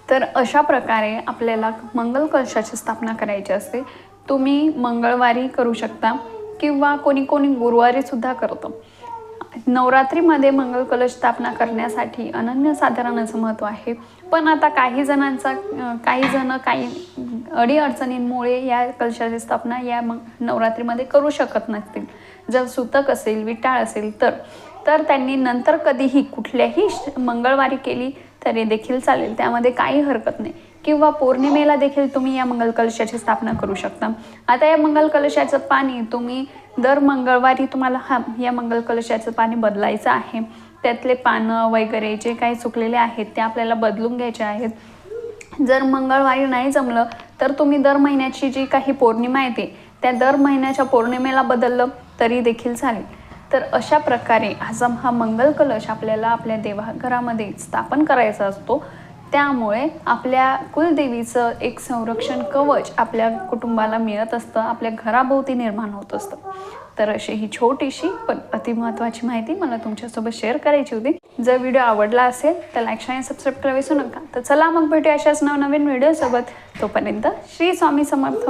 तर अशा प्रकारे आपल्याला मंगल कलशाची स्थापना करायची असते। तुम्ही मंगळवारी करू शकता किंवा कोणी कोणी गुरुवारी सुद्धा करतं। नवरात्रीमध्ये मंगल कलश स्थापना करण्यासाठी अनन्यसाधारण असं महत्त्व आहे। पण आता काही जण काही अडीअडचणींमुळे या कलशाची स्थापना या नवरात्रीमध्ये करू शकत नसतील। जर सुतक असेल, विटाळ असेल तर त्यांनी नंतर कधीही कुठल्याही मंगळवारी केली तरी देखील चालेल, त्यामध्ये काही हरकत नाही। किंवा पौर्णिमेला देखील तुम्ही या मंगल कलशाची स्थापना करू शकता। आता या मंगल कलशाचं पाणी तुम्ही दर मंगळवारी तुम्हाला या मंगल कलशाचं पाणी बदलायचं आहे। त्यातले पानं वगैरे जे काही सुकलेले आहेत ते आपल्याला बदलून घ्यायचे आहेत। जर मंगळवारी नाही जमलं तर तुम्ही दर महिन्याची जी काही पौर्णिमा येते त्या दर महिन्याच्या पौर्णिमेला बदललं तरी देखील चालेल। तर अशा प्रकारे हा मंगल कलश आपल्याला आपल्या देवघरामध्ये स्थापन करायचा असतो। त्यामुळे आपल्या कुलदेवीचं एक संरक्षण कवच आपल्या कुटुंबाला मिळत असतं, आपल्या घराभोवती निर्माण होत असतं। तर अशी ही छोटीशी पण अतिमहत्त्वाची माहिती मला तुमच्यासोबत शेअर करायची होती। जर व्हिडिओ आवडला असेल तर लाईक आणि सबस्क्राईब करायला विसरू नका। तर चला मग भेटूया अशाच नवनवीन व्हिडिओसोबत। तोपर्यंत श्री स्वामी समर्थ।